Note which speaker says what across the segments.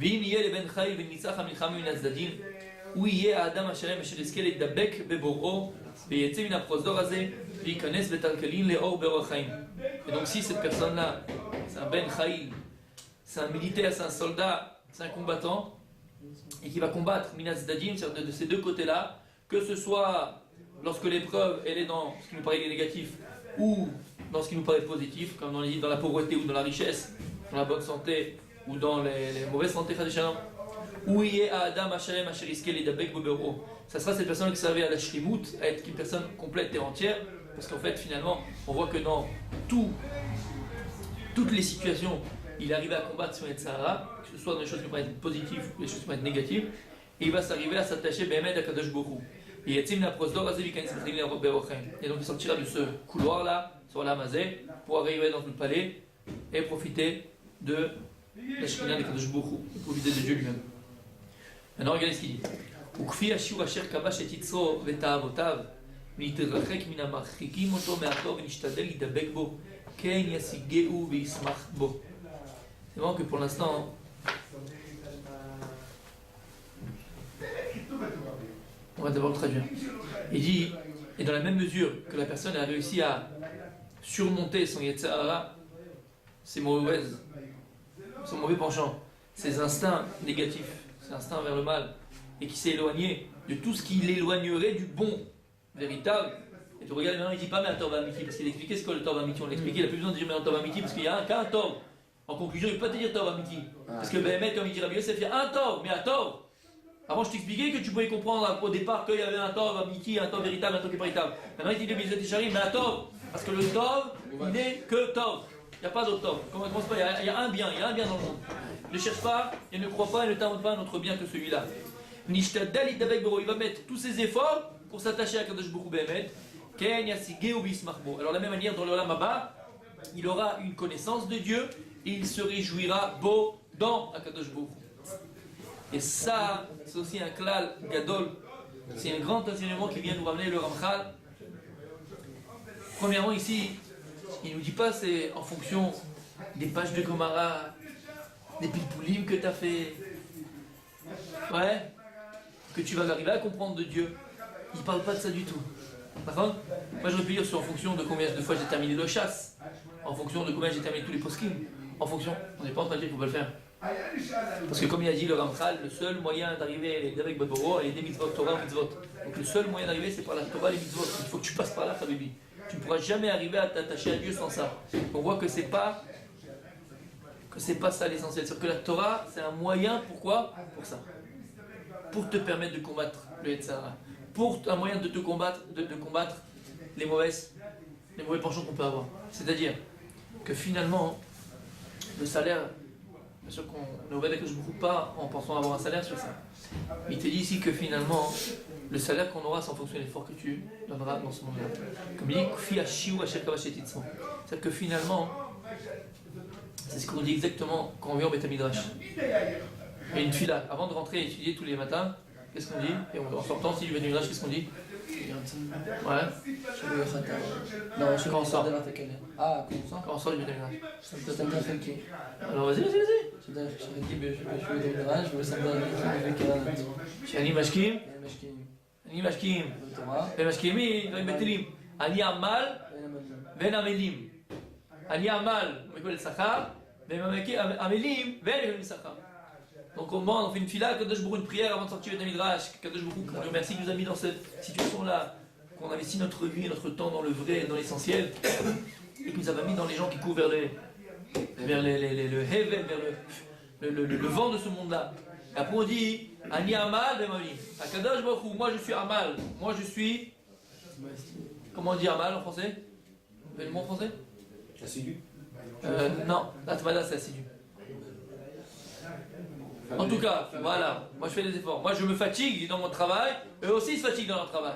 Speaker 1: ואם יהיה לבן חיל וניצח המלחמה מן הצדדים, הוא יהיה האדם השלם אשר יזכה להידבק בבוראו, ויצא מן הפרוזדור הזה, וייכנס בתלכלין לאור באור החיים. Et donc si cette personne-là, c'est un Ben Khaïl, c'est un militaire, c'est un soldat, c'est un combattant, et qui va combattre Minas Dadim, c'est-à-dire de ces deux côtés-là, que ce soit lorsque l'épreuve elle est dans ce qui nous paraît négatif, ou dans ce qui nous paraît positif, comme dans la pauvreté ou dans la richesse, dans la bonne santé ou dans les mauvaises santé, où il y a Adam Hashem Hacheriske Lidabek Bobero. Ça sera cette personne qui servait à la Shrimut, à être une personne complète et entière, parce qu'en fait, finalement, on voit que dans toutes les situations, il arrive à combattre son Yetzirah, que ce soit dans les choses qui pourraient être positives ou les choses qui pourraient être négatives, et il va s'arriver à s'attacher Behemet à Kadosh Borou. Et donc il sortira de ce couloir-là, sur la Mazé, pour arriver dans le palais et profiter de la Shekhinah de Kadosh Borou, profiter de Dieu lui-même. Maintenant, regardez ce qu'il dit. וכפי השיעור אשר כבש את יצרו ותאוותיו ונתרחק מן המרחיקים אותו מהטוב ונשתדל להידבק בו כן ישיגהו וישמח בו. C'est vraiment que pour l'instant on va d'abord le traduire. Il dit, et dans la même mesure que la personne a réussi à surmonter son Yetzirah, son mauvais penchant, ses instincts négatifs, ses instincts vers le mal, et qui s'est éloigné de tout ce qui l'éloignerait du bon véritable. Et tu regardes maintenant, il ne dit pas mais un Tov Amiti, parce qu'il expliquait ce qu'est le Tov Amiti, on l'expliquait, il n'a plus besoin de dire mais un Tov Amiti, parce qu'il y a qu'un Tov. En conclusion, il ne peut pas te dire Tov Amiti. Parce que Béhémet, comme il dit Rabbi Yosef, il y a un Tov, mais un Tov. Avant, je t'expliquais que tu pouvais comprendre au départ qu'il y avait un Tov Amiti, un Tov véritable, un Tov qui est véritable. Maintenant, il dit de Bizet Isharim, mais un Tov. Parce que le Tov, il n'est que Tov. Il n'y a pas d'autre Tov. Comment commence pas, il y a un bien dans le monde. Ne cherche pas et ne crois pas et ne t'invente pas un autre bien que celui-là. Il va mettre tous ses efforts pour s'attacher à Kadosh Borou Béhémet. Alors, de la même manière, dans le Olam Haba, il aura une connaissance de Dieu et il se réjouira beau dans Akadosh Borou. Et ça, c'est aussi un klal gadol. C'est un grand enseignement qui vient nous ramener le Ramchal. Premièrement, ici, il ne nous dit pas c'est en fonction des pages de Gomara, des pilpoulim que tu as fait. Ouais, que tu vas arriver à comprendre de Dieu. Il ne parle pas de ça du tout. D'accord ? Moi, je vais dire c'est en fonction de combien de fois j'ai terminé le chasse, en fonction de combien j'ai terminé tous les poskim, en fonction. On n'est pas en train de dire qu'il faut pas le faire. Parce que comme il a dit le Ramchal, le seul moyen d'arriver avec Baboro, et des mitzvot, Torah ou mitzvot. Donc le seul moyen d'arriver, c'est par la Torah et les mitzvot. Il faut que tu passes par là, Habibi. Tu ne pourras jamais arriver à t'attacher à Dieu sans ça. On voit que c'est pas ça l'essentiel. C'est-à-dire que la Torah, c'est un moyen, pourquoi ? Pour ça. Pour te permettre de combattre le Yetzirah. Pour un moyen de te combattre, de combattre les mauvais penchants qu'on peut avoir. C'est-à-dire que finalement, le salaire, bien sûr qu'on ne va que je ne pas en pensant avoir un salaire sur ça. Il te dit ici que finalement, le salaire qu'on aura, c'est en fonction de l'effort que tu donneras dans ce monde-là. Comme il dit, c'est-à-dire que finalement, c'est ce qu'on dit exactement quand on vient au Beth Midrash. Il y a une fila, avant de rentrer et étudier tous les matins, qu'est-ce qu'on dit? Et en sortant, si du Beth Midrash, qu'est-ce qu'on dit? Ouais.
Speaker 2: Non, je
Speaker 1: quand on sort.
Speaker 2: Ah, quand on sort?
Speaker 1: Quand on sort du Beth Midrash. Alors vas-y. אני משכים, ומשכימים, דברים בטלים. אני עמל ואין עמלים. אני עמל ומקבל שכר, והם עמלים ואין מקבלים שכר. Donc on fait une fila, Kadosh Borou, une prière avant de sortir du Midrash. Kadosh Borou, qu'on remercie qui nous a mis dans cette situation-là, qu'on investit notre vie, notre temps dans le vrai, dans l'essentiel, et qui nous a mis dans les gens qui courent vers le heaven, vers le vent de ce monde-là. Et après on dit, Ani Amal Bemali. À Kadosh Borou, moi je suis Amal, moi je suis. Comment on dit Amal en français? Vous avez le mot en français?
Speaker 3: Assidu.
Speaker 1: Non, Atmada c'est assidu. En tout cas, voilà, moi je fais des efforts. Moi je me fatigue dans mon travail, eux aussi ils se fatiguent dans leur travail.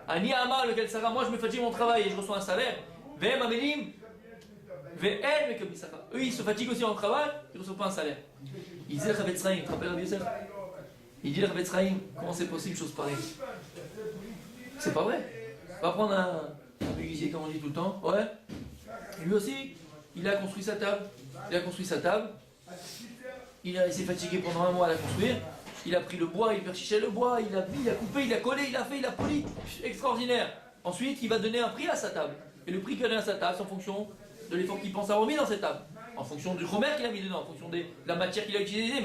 Speaker 1: Ani Amal, lequel Sarah, moi je me fatigue dans mon travail et je reçois un salaire. Vem Amelim, Vem Mekabisaka. Eux ils se fatiguent aussi dans leur travail, ils ne reçoivent pas un salaire. Il dit Rabbi Tzraïm, tu te rappelles Rabbi Yosef? Il dit Rabbi Tzraïm, comment c'est possible, chose pareille? C'est pas vrai. On va prendre un menuisier comme on dit tout le temps. Ouais. Et lui aussi, il a construit sa table. il s'est fatigué pendant un mois à la construire. Il a pris le bois, il perchichait le bois, il a mis, il a coupé, il a collé, il a fait, il a poli. Extraordinaire. Ensuite, il va donner un prix à sa table. Et le prix qu'il va donner à sa table, c'est en fonction de l'effort qu'il pense avoir mis dans cette table. En fonction du chomer qu'il a mis dedans, en fonction de la matière qu'il a utilisée,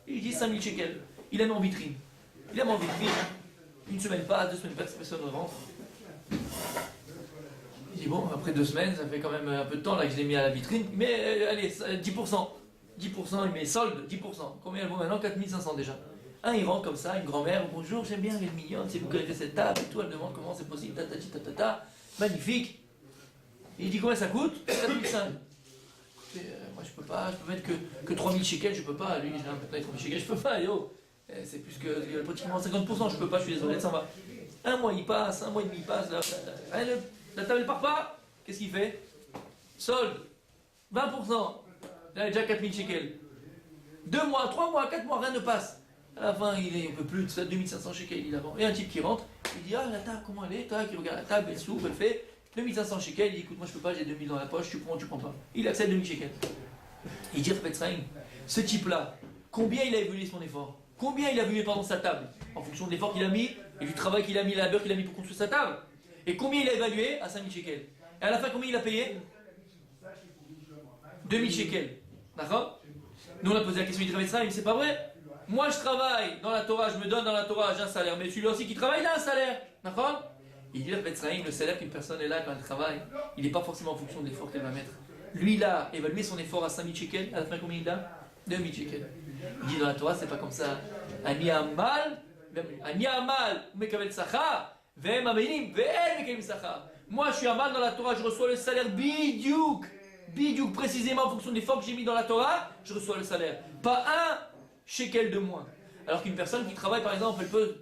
Speaker 1: il dit 5000 shekels. Il a mis en vitrine. Il a mis en vitrine. Une semaine passe, 2 semaines passe, personne ne rentre. Il dit bon, après 2 semaines, ça fait quand même un peu de temps là que je l'ai mis à la vitrine. Mais allez, 10%. 10%, il met solde, 10%. Combien elle vaut maintenant? 4500 déjà. Il rentre comme ça, une grand-mère, bonjour, j'aime bien, elle est mignonne, c'est vous qui avez fait cette table et tout. Elle demande comment c'est possible, magnifique. Il dit combien ça coûte? 4500. Moi je peux mettre que 3000 shekels, je peux pas. Lui, j'ai un peu de 3000 shekels, je peux pas, yo. C'est plus que pratiquement 50%, je peux pas, je suis désolé, ça va. Un mois il passe, un mois et demi il passe, la table elle part pas. Qu'est-ce qu'il fait? Solde, 20%. Là, il a déjà 4000 shekels. 2 mois, 3 mois, 4 mois, rien ne passe. À la fin, il ne peut plus de ça, 2500 shekels, il avance. Et un type qui rentre, il dit la table, comment elle est? Toi, qui regarde la table, elle s'ouvre, elle fait 2500 shekels. Il dit écoute, moi je peux pas, j'ai 2000 dans la poche, tu prends, tu prends pas. Il accepte 2000 shekels. Il dit ce type-là, combien il a évolué son effort? Combien il a évolué pendant sa table? En fonction de l'effort qu'il a mis et du travail qu'il a mis, la labeur qu'il a mis pour construire sa table. Et combien il a évalué? À 5000 shekels. Et à la fin, combien il a payé? 2000 shekels. D'accord? Nous on a posé la question, il dit c'est pas vrai. Moi je travaille dans la Torah, je me donne dans la Torah, j'ai un salaire, mais celui-là aussi qui travaille, il a un salaire. D'accord? Il dit le salaire qu'une personne est là quand elle travaille, il n'est pas forcément en fonction de l'effort qu'elle va mettre. Lui il a évalué son effort à 5000 shekels, à la fin combien il a? 2000 shekels. Il dit dans la Torah, c'est pas comme ça. Ani amal, mekavel sachar, ve'em aminim, ve'el mekavel sachar. Moi je suis amal dans la Torah, je reçois le salaire bidiouk. Bidiouk, précisément en fonction de l'effort que j'ai mis dans la Torah, je reçois le salaire. Pas un shekel de moins. Alors qu'une personne qui travaille, par exemple, elle peut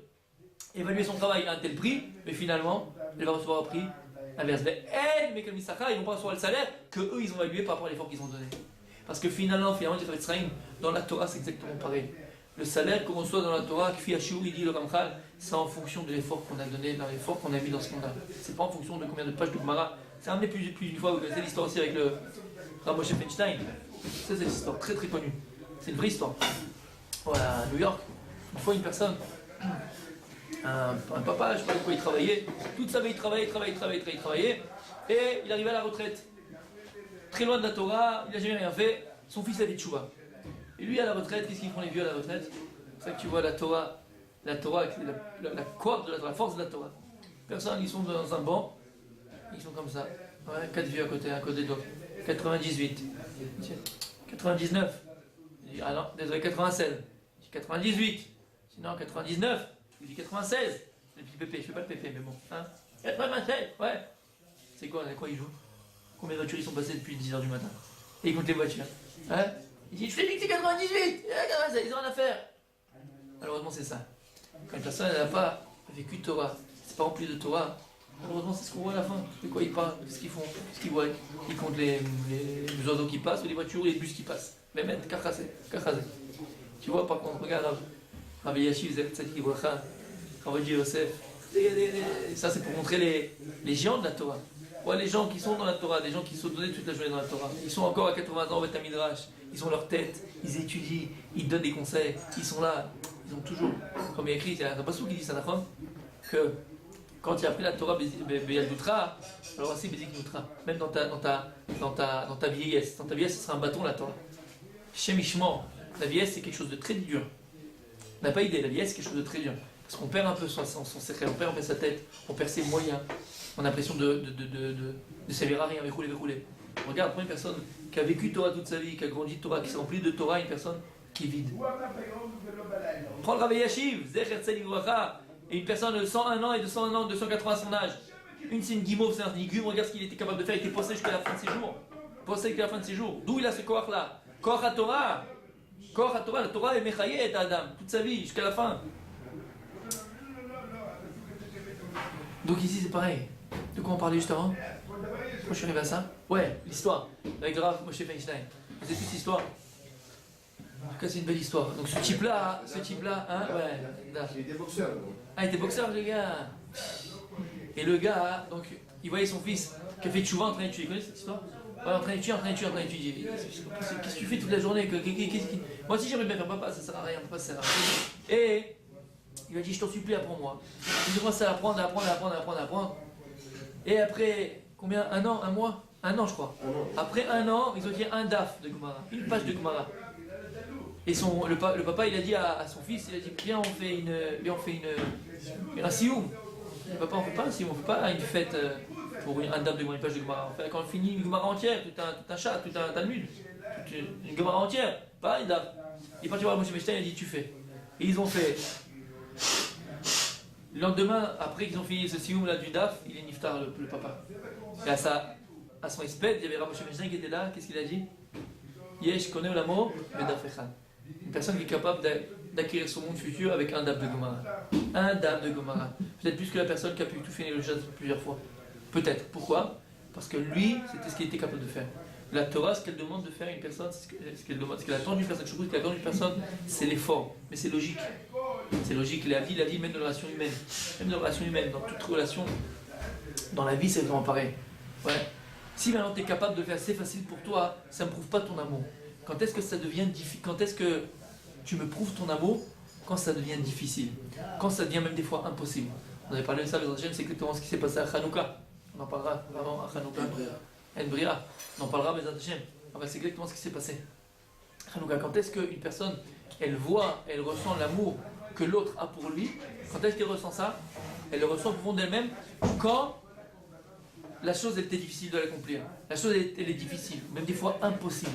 Speaker 1: évaluer son travail à un tel prix, mais finalement, elle va recevoir un prix inverse. Mais elle, mais comme ils ne vont pas recevoir le salaire que eux, ils ont évalué par rapport à l'effort qu'ils ont donné. Parce que finalement, dans la Torah, c'est exactement pareil. Le salaire qu'on reçoit dans la Torah, il dit le Ramchal, c'est en fonction de l'effort qu'on a donné, dans l'effort qu'on a mis dans ce monde-là. C'est pas en fonction de combien de pages de Gemara. C'est amené plus d'une fois, vous connaissez l'histoire aussi avec le Rav Moshe Feinstein. C'est cette histoire très très connue. C'est une vraie histoire. Voilà, à New York, une fois une personne, un papa, je sais pas pourquoi il travaillait, toute sa vie il travaillait, et il arrivait à la retraite. Très loin de la Torah, il n'a jamais rien fait, son fils avait tchouva. Et lui à la retraite, qu'est-ce qu'ils font les vieux à la retraite? C'est ça que tu vois la Torah avec la corde de la Torah, la force de la Torah. Personne, ils sont dans un banc, ils sont comme ça. Ouais, 4 vieux à côté d'autres. 98. 99. Ah non, désolé, 96. 98. Sinon 99. Je vous dis 96. Le petit pépé, je fais pas le pépé, mais bon. Hein, 96, ouais. C'est quoi ils jouent? Combien de voitures ils sont passées depuis 10h du matin? Et ils comptent les voitures. Hein? Il dit, je t'ai dit que c'est 98. 96, ils ont rien à faire. Malheureusement, c'est ça. Quand une personne n'a pas vécu Torah, c'est pas rempli de Torah, malheureusement, c'est ce qu'on voit à la fin. De quoi ils parlent, de ce qu'ils font, de ce qu'ils voient. Ils comptent les oiseaux qui passent, ou les voitures, ou les bus qui passent. Mais même, kachazé. Tu vois, par contre, regarde, Rabbi Yashiv, Tzadik Ibracha, Rabbi Yosef. Ça, c'est pour montrer les géants de la Torah. Ouais, les gens qui sont dans la Torah, des gens qui sont donnés toute la journée dans la Torah. Ils sont encore à 80 ans au Beth Midrash. Ils ont leur tête, ils étudient, ils donnent des conseils. Ils sont là, ils ont toujours, comme il y a écrit, il y a un passage qui dit ça, que quand il a appris la Torah, Beyal Dutra, alors aussi Bézik Nutra, même dans ta vieillesse. Dans ta vieillesse, ce sera un bâton la Torah. Shem Ishmor, la vieillesse, c'est quelque chose de très dur. On n'a pas idée, la vieillesse, c'est quelque chose de très dur. Parce qu'on perd un peu son secret, on perd sa tête, on perd ses moyens. On a l'impression de servir à rien, avec rouler. Regarde, prends une personne qui a vécu Torah toute sa vie, qui a grandi Torah, qui s'est remplie de Torah, une personne qui est vide. Prends le Rabbi Yashiv, Zecher Tzadik Uvracha, et une personne de 101 ans et de 101 ans, de 280 à son âge. Une c'est une guimauve, c'est un légume, regarde ce qu'il était capable de faire, il était possédé jusqu'à la fin de ses jours. D'où il a ce corps là? Corps à Torah. La Torah est Mechayet Adam, toute sa vie, jusqu'à la fin. Donc ici c'est pareil. De quoi on parlait juste avant? Pourquoi je suis arrivé à ça? Ouais, l'histoire, avec le Rav Moshe Feinstein. Vous avez toute cette histoire? En tout cas, c'est une belle histoire. Donc ce type-là, hein, ouais. Là.
Speaker 3: Il était boxeur.
Speaker 1: Ah, il était boxeur, le gars. Et le gars, donc, il voyait son fils qui a fait tchouva en train de tuer. Tu connais cette histoire? Ouais, en train d'étudier. Qu'est-ce que tu fais toute la journée? Moi aussi j'aimerais bien faire papa, ça sert à rien, papa ça sert à rien. Et il m'a dit, je t'en supplie, apprends-moi. Il commence à apprendre. Et après, combien? Un an, un mois? Un an, je crois. Après un an, ils ont dit un daf de Gemara, une page de Gemara. Et le papa, il a dit à son fils, il a dit, viens, on fait un sioum. Le papa, on fait pas un sioum, on fait pas une fête pour un daf de Gemara, une page de Gemara. On fait, quand on finit une Gemara entière, tout un chat, tout un Talmud, une Gemara entière, pas une daf. Il est parti voir Moshe Meshtain, il a dit, tu fais. Et ils ont fait. Le lendemain, après qu'ils ont fini ce sioum là du daf, il est niftar le papa. Et à son espèce, il y avait Rav Moshe Meshtain qui était là, qu'est-ce qu'il a dit? Yesh connaît l'amour, mais daf echad. Une personne qui est capable d'acquérir son monde futur avec un daf de Gemara. Un daf de Gemara. Peut-être plus que la personne qui a pu tout finir le jazz plusieurs fois. Peut-être. Pourquoi? Parce que lui, c'était ce qu'il était capable de faire. La Torah, ce qu'elle demande de faire à une personne, ce qu'elle attend d'une personne, ce qu'elle attend d'une personne, c'est l'effort. Mais c'est logique. C'est logique. La vie même dans la relation humaine. Même dans la relation humaine, dans toute relation, dans la vie, c'est vraiment pareil. Ouais. Si maintenant tu es capable de faire, c'est facile pour toi, ça ne prouve pas ton amour. Quand est-ce que ça devient difficile? Quand est-ce que tu me prouves ton amour? Quand ça devient difficile. Quand ça devient même des fois impossible. On avait parlé de ça, les anciens, c'est exactement ce qui s'est passé à Hanouka. On en parlera vraiment à Hanouka. Bria. On en parlera, mais c'est exactement ce qui s'est passé. Hanouka, quand est-ce qu'une personne, elle ressent l'amour que l'autre a pour lui? Quand est-ce qu'elle ressent ça? Elle le ressent au fond d'elle-même quand la chose elle était difficile de l'accomplir. La chose elle est difficile, même des fois impossible.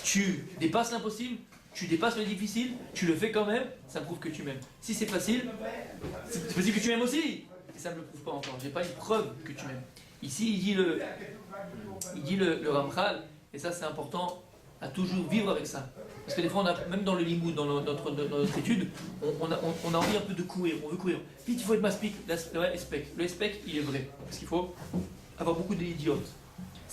Speaker 1: Tu dépasses l'impossible, tu dépasses le difficile, tu le fais quand même, ça prouve que tu m'aimes. Si c'est facile, c'est possible que tu m'aimes aussi. Et ça ne me le prouve pas encore. J'ai pas une preuve que tu m'aimes. Ici, il dit le Ramchal, et ça c'est important à toujours vivre avec ça. Parce que des fois, même dans le limoud, dans notre étude, on a envie un peu de courir, on veut courir. Vite, il faut être maspik, le spec, il est vrai. Parce qu'il faut avoir beaucoup d'idiotes.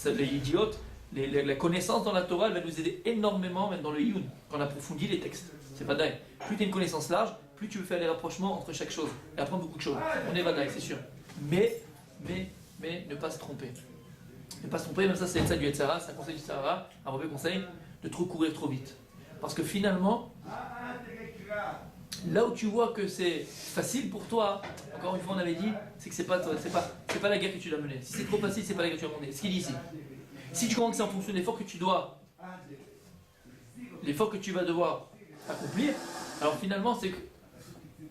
Speaker 1: Les idiotes, la connaissance dans la Torah, elle va nous aider énormément, même dans le Yun, quand on approfondit les textes. C'est pas dingue. Plus tu as une connaissance large, plus tu veux faire les rapprochements entre chaque chose et apprendre beaucoup de choses. On est vadaï, c'est sûr. Mais ne pas se tromper. Ne pas se tromper, même ça c'est ça du Yetzara, c'est un conseil du Yetzara, un mauvais conseil, de trop courir trop vite. Parce que finalement, là où tu vois que c'est facile pour toi, encore une fois on avait dit, c'est que c'est pas la guerre que tu dois mener. Si c'est trop facile, c'est pas la guerre que tu dois mener. Ce qu'il dit ici. Si tu comprends que c'est en fonction de l'effort que tu vas devoir accomplir, alors finalement c'est que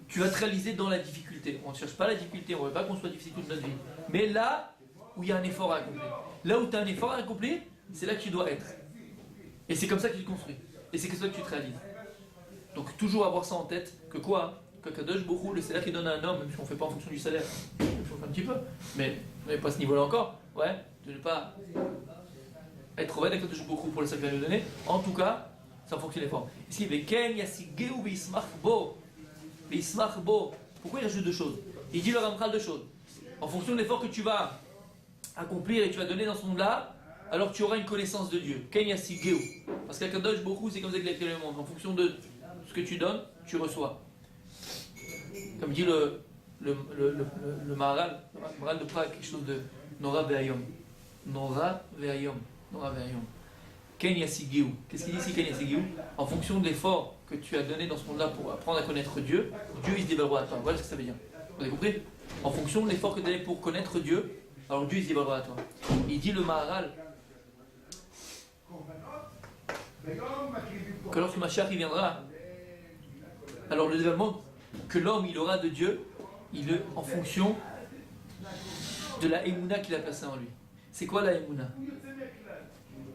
Speaker 1: tu vas te réaliser dans la difficulté. On ne cherche pas la difficulté, on ne veut pas qu'on soit difficile toute notre vie. Mais là où il y a un effort à accomplir, là où tu as un effort à accomplir, c'est là que tu dois être. Et c'est comme ça que tu te construis. Et c'est comme ça que tu te réalises. Donc toujours avoir ça en tête, que quoi? Que Kadosh Borou, le salaire qu'il donne à un homme, même si on ne fait pas en fonction du salaire, on fait un petit peu, mais on n'est pas à ce niveau-là encore, ouais, de ne pas être honnête avec Kadosh Borou pour le salaire qu'il va nous donner. En tout cas, ça fonctionne fort. Ici, pourquoi il rajoute deux choses? Il dit le Ramchal deux choses. En fonction de l'effort que tu vas accomplir et tu vas donner dans ce monde-là, alors tu auras une connaissance de Dieu. Parce qu'à Kadosh Borou, c'est comme ça qu'il a créé le monde. En fonction de ce que tu donnes, tu reçois. Comme dit le Maharal de Prague, quelque chose de Nora Ve'ayom. Nora Ve'ayom. Qu'est-ce qu'il dit ici, Ken Yassigiu? En fonction de l'effort que tu as donné dans ce monde-là pour apprendre à connaître Dieu, Dieu il se dévoilera à toi. Voilà ce que ça veut dire. Vous avez compris? En fonction de l'effort que tu as donné pour connaître Dieu, alors Dieu il se dévoilera à toi. Il dit le Maharal que lorsque Mashiach il viendra, alors le développement que l'homme il aura de Dieu, il est en fonction de la émouna qu'il a placée en lui. C'est quoi la émouna?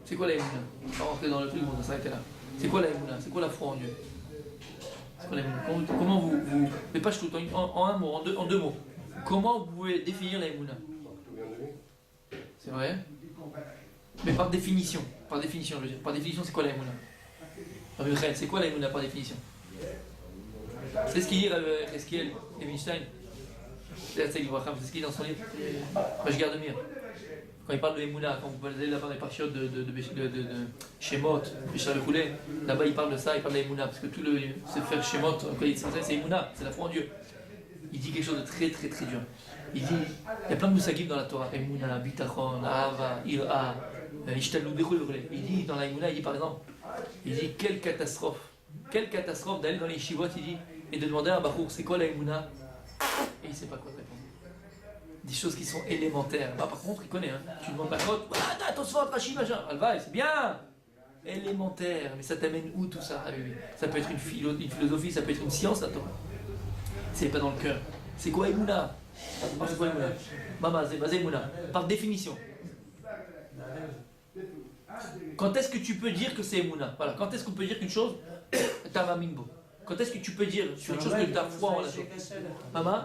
Speaker 1: C'est quoi la émouna? On va rentrer dans le truc, on va s'arrêter là. C'est quoi la émouna? C'est quoi la foi en Dieu? C'est quoi la émouna? Comment vous mais pas tout en un mot, en deux mots. Comment vous pouvez définir la émouna? C'est vrai? Mais par définition, je veux dire. Par définition, c'est quoi la émouna? C'est quoi la émouna par définition? C'est ce qu'il dit Eskiel Evinstein. C'est ce qu'il dit dans son livre. Je garde mieux. Quand il parle de Emouna, quand vous allez là-bas dans les parchiotes de Shemot, là-bas il parle de ça, il parle de Emouna, parce que tout le se faire Shemot, c'est Emouna, c'est la foi en Dieu. Il dit quelque chose de très très très dur. Il dit, il y a plein de moussagim dans la Torah. Emouna, bitachon, ahava, ira, ishtalu, il dit dans la Emouna, il dit par exemple, il dit quelle catastrophe d'aller dans les shivot, il dit, et de demander à un bachour, c'est quoi la Emouna? Et il ne sait pas quoi répondre. Des choses qui sont élémentaires. Bah, par contre, il connaît. Hein. Tu demandes la côte, attention, Rachid, machin. Alva, c'est bien. Élémentaire. Mais ça t'amène où tout ça? Ah, oui. Ça peut être une philosophie, ça peut être une science, la Torah. C'est pas dans le cœur. C'est quoi Emouna? C'est quoi Emouna? Mama, c'est Emouna. Par définition. Quand est-ce que tu peux dire que c'est Emouna? Voilà. Quand est-ce qu'on peut dire qu'une chose, t'as ma mimbo? Quand est-ce que tu peux dire sur une chose que tu as foi en la chose? Maman?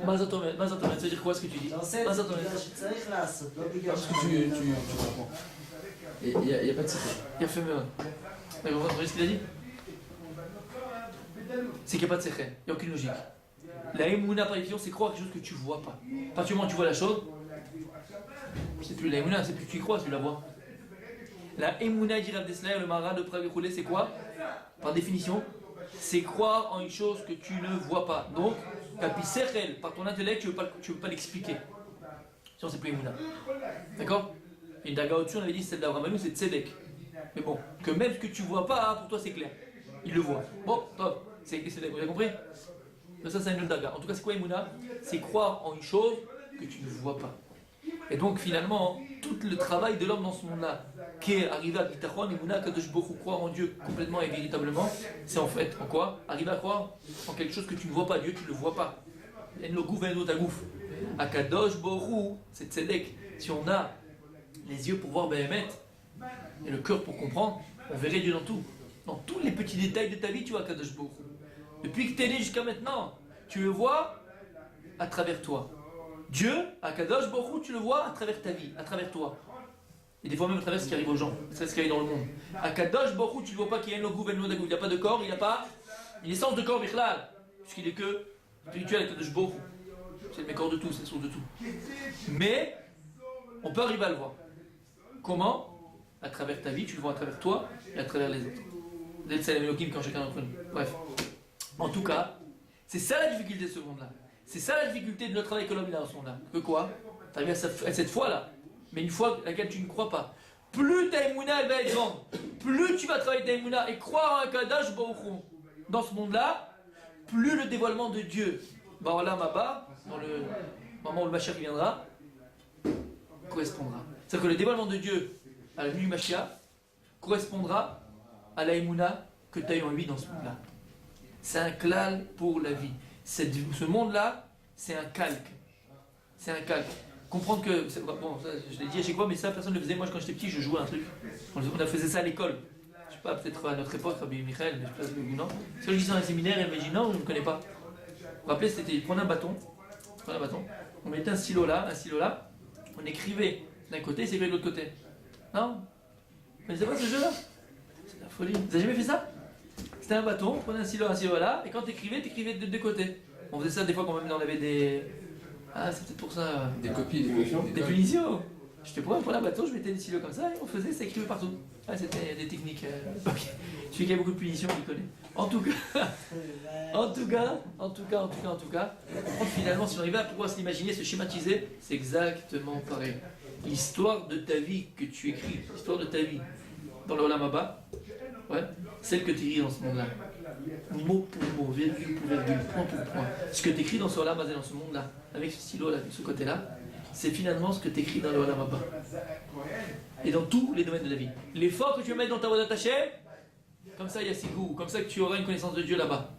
Speaker 1: Mazatomet, ça veut dire quoi ce que tu dis? Mazatomet.
Speaker 2: Parce que tu comprends. Et il n'y a pas de secret.
Speaker 1: Il a fait mieux. Vous voyez ce qu'il a dit? C'est qu'il n'y a pas de secret. Il n'y a aucune logique. La Emouna par définition, c'est croire quelque chose que tu ne vois pas. À partir du moment où tu vois la chose, c'est plus la Emouna, c'est plus tu y crois, tu la vois. La Emouna, dit Rav Dessler, le marin de Prague Roulé, c'est quoi? Par définition, c'est croire en une chose que tu ne vois pas. Donc, Kapisechel, par ton intellect, tu ne veux pas l'expliquer. Sinon, c'est plus Emouna. D'accord? Et Daga au-dessus, on avait dit celle d'Abraham Avinu, c'est Tzedek. Mais bon, que même ce que tu ne vois pas, pour toi, c'est clair. Il le voit. Bon, top. C'est vous avez compris? Mais ça, c'est une autre Daga. En tout cas, c'est quoi Emouna? C'est croire en une chose que tu ne vois pas. Et donc, finalement, tout le travail de l'homme dans ce monde-là, qui est arrivé à Bitachon, Emouna, Kadosh Baruch Hu, croire en Dieu complètement et véritablement, c'est en fait en quoi? Arriver à croire en quelque chose que tu ne vois pas. Dieu, tu ne le vois pas. En lo gouf, en lo tagouf. À Kadosh Baruch Hu, c'est Tzedek. Si on a les yeux pour voir Behemet et le cœur pour comprendre, on verrait Dieu dans tout. Dans tous les petits détails de ta vie, tu vois Kadosh Baruch Hu. Depuis que tu es né jusqu'à maintenant, tu le vois à travers toi. Dieu, à Kadosh Baruch Hu, tu le vois à travers ta vie, à travers toi. Et des fois même à travers ce qui arrive aux gens, ce qui arrive dans le monde. À Kadosh Baruch Hu, tu ne vois pas qu'il y a un logo, il n'a pas de corps, il n'a pas une essence de corps, Bichlal, puisqu'il est que spirituel à Kadosh Baruch Hu. C'est le corps de tout, c'est le source de tout. Mais, on peut arriver à le voir. Comment? À travers ta vie, tu le vois à travers toi et à travers les autres. D'être Salem Elohim quand chacun d'entre nous. Bref. En tout cas, c'est ça la difficulté de ce monde-là. C'est ça la difficulté de notre travail économique dans ce monde-là. Que quoi? Tu arrives à cette foi-là, mais une foi à laquelle tu ne crois pas. Plus ta Emouna elle va être grande, plus tu vas travailler ta Emouna et croire en un Kadosh Baruch Hu dans ce monde-là, plus le dévoilement de Dieu, Ba'olam Haba, dans le moment où le Mashiach viendra, correspondra. C'est-à-dire que le dévoilement de Dieu à la venue du Mashiach correspondra à la Emouna que tu as eu en lui dans ce monde-là. C'est un klal pour la vie. Ce monde-là, c'est un calque. C'est un calque. Comprendre que, bon, ça, je l'ai dit à chaque fois, mais ça, personne ne le faisait. Moi, quand j'étais petit, je jouais à un truc. On faisait ça à l'école. Je sais pas, peut-être à notre époque, Rabbi Michael, mais je sais pas, non. Parce que je disais dans un séminaire, elle m'a dit non, je ne connais pas. Vous vous rappelez, c'était prendre un bâton, on mettait un stylo là, on écrivait d'un côté, c'est écrit de l'autre côté. Non? Vous connaissez pas ce jeu-là? C'est la folie. Vous avez jamais fait ça? C'était un bâton, on prenait un stylo là, et quand tu écrivais de deux côtés. On faisait ça des fois quand même on avait des... Ah, c'est peut-être pour ça.
Speaker 2: Des copies, des punitions.
Speaker 1: Des punitions. J'étais pour un bâton, je mettais des stylos comme ça, et on faisait, ça écrivait partout. Ah, c'était des techniques. Celui qui a beaucoup de punitions, il connaît. En tout cas, finalement, si on arrivait à pouvoir s'imaginer, se schématiser, c'est exactement pareil. L'histoire de ta vie que tu écris, l'histoire de ta vie dans le Olam Haba, ouais, celle que tu écris dans ce monde-là, mot pour mot, virgule pour virgule, point pour point, ce que tu écris dans ce Olam Haba, dans ce monde-là, avec ce stylo-là, de ce côté-là, c'est finalement ce que tu écris dans le Olam Haba. Et dans tous les domaines de la vie. L'effort que tu vas mettre dans ta voie d'attaché, comme ça il y a Sigou, comme ça que tu auras une connaissance de Dieu là-bas.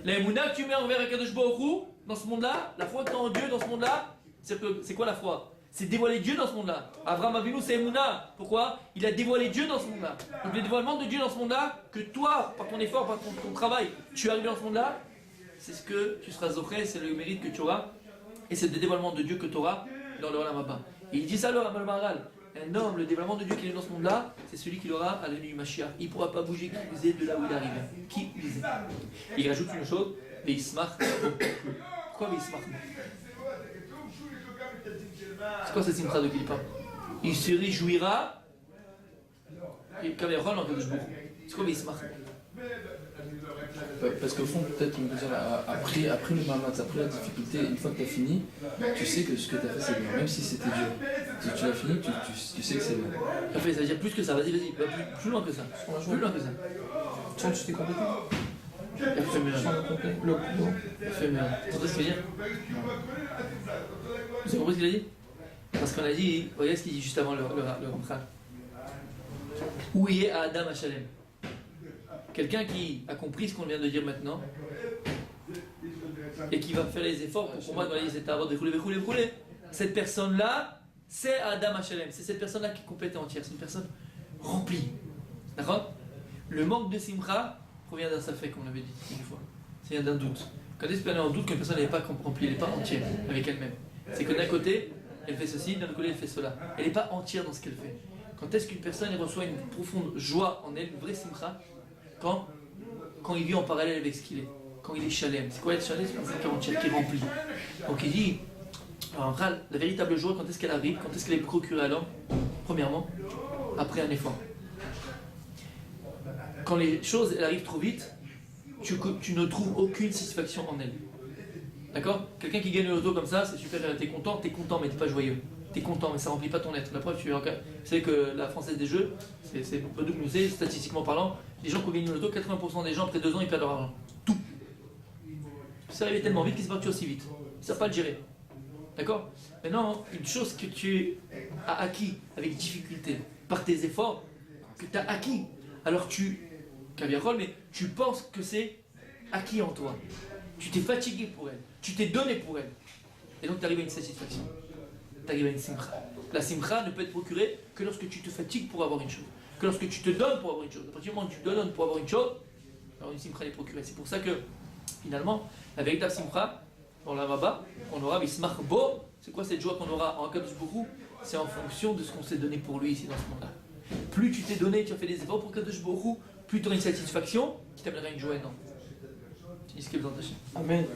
Speaker 1: La Emouna que tu mets envers Akadosh Baruch Hu, dans ce monde-là, la foi que tu as en Dieu dans ce monde-là, c'est quoi la foi? C'est dévoiler Dieu dans ce monde-là. Abraham Avinu, c'est Emouna. Pourquoi? Il a dévoilé Dieu dans ce monde-là. Donc le dévoilement de Dieu dans ce monde-là, que toi, par ton effort, par ton travail, tu es arrivé dans ce monde-là, c'est ce que tu seras offert, c'est le mérite que tu auras, et c'est le dévoilement de Dieu que tu auras dans le Olam Haba. Et il dit ça, le Ramal Maharal. Un homme, le dévoilement de Dieu qui est dans ce monde-là, c'est celui qui l'aura à la nuit du Mashiach. Il ne pourra pas bouger qui plus est de là où il arrive. Qui plus est. Il rajoute une chose, Veismach. Pourquoi Veismach? C'est quoi cette simcha de qui il parle? Il se réjouira. Et Kamerol en Kadosh Baruch Hu. C'est quoi Veismach?
Speaker 2: Parce qu'au fond, peut-être on peut dire, après le mamat, après la difficulté, une fois que tu as fini, tu sais que ce que tu as fait c'est bien, même si c'était dur. Si tu l'as fini, tu sais que c'est bien.
Speaker 1: Parfait, ça veut dire plus que ça, vas-y, va plus loin que ça. Plus loin que ça.
Speaker 2: Tu sens que tu t'es complété.
Speaker 1: Fais mieux. Fais mieux. Tu entends ce qu'il veut dire? Vous avez compris ce qu'il a dit? Parce qu'on a dit, regardez ce qu'il dit juste avant le Ramchal. Où est Adam Hachalem? Quelqu'un qui a compris ce qu'on vient de dire maintenant et qui va faire les efforts pour moi dans les états de rouler. Cette personne-là, c'est Adam Hachalem. C'est cette personne-là qui est complète et entière. C'est une personne remplie. D'accord? Le manque de simcha provient d'un safek, comme on l'avait dit une fois. Ça vient d'un doute. Quand est-ce qu'elle est en doute qu'une personne n'est pas remplie, elle n'est pas entière avec elle-même? C'est que d'un côté, elle fait ceci, d'un autre côté, elle fait cela. Elle n'est pas entière dans ce qu'elle fait. Quand est-ce qu'une personne reçoit une profonde joie en elle, une vraie simcha? Quand il vit en parallèle avec ce qu'il est. Quand il est shalem. C'est quoi être shalem? C'est une personne qui est entière, qui est remplie. Donc il dit, alors, la véritable joie, quand est-ce qu'elle arrive? Quand est-ce qu'elle est procurée à l'homme? Premièrement, après un effort. Quand les choses elles arrivent trop vite, tu ne trouves aucune satisfaction en elle. D'accord? Quelqu'un qui gagne le loto comme ça, c'est super, t'es content, mais t'es pas joyeux. T'es content, mais ça remplit pas ton être. La preuve, tu sais que la Française des Jeux, c'est Badouk nous sait, statistiquement parlant, les gens qui gagnent le loto, 80% des gens, après 2 ans, ils perdent leur argent. Tout. C'est arrivé tellement vite qu'ils se battent aussi vite. Ils ne savent pas le gérer. D'accord? Maintenant, une chose que tu as acquis avec difficulté, par tes efforts, que tu as acquis, alors mais tu penses que c'est acquis en toi. Tu t'es fatigué pour elle, tu t'es donné pour elle. Et donc tu arrives à une satisfaction. Tu arrives à une simcha. La simcha ne peut être procurée que lorsque tu te fatigues pour avoir une chose. Que lorsque tu te donnes pour avoir une chose. À partir du moment où tu te donnes pour avoir une chose, alors une simcha est procurée. C'est pour ça que, finalement, la véritable simcha, dans la Maba, on aura Bismach Bo. C'est quoi cette joie qu'on aura en Akadosh Borou? C'est en fonction de ce qu'on s'est donné pour lui ici dans ce monde-là. Plus tu t'es donné, tu as fait des efforts pour Akadosh Borou, plus tu auras une satisfaction qui t'amènera une joie énorme. C'est ce qui est besoin de Amen.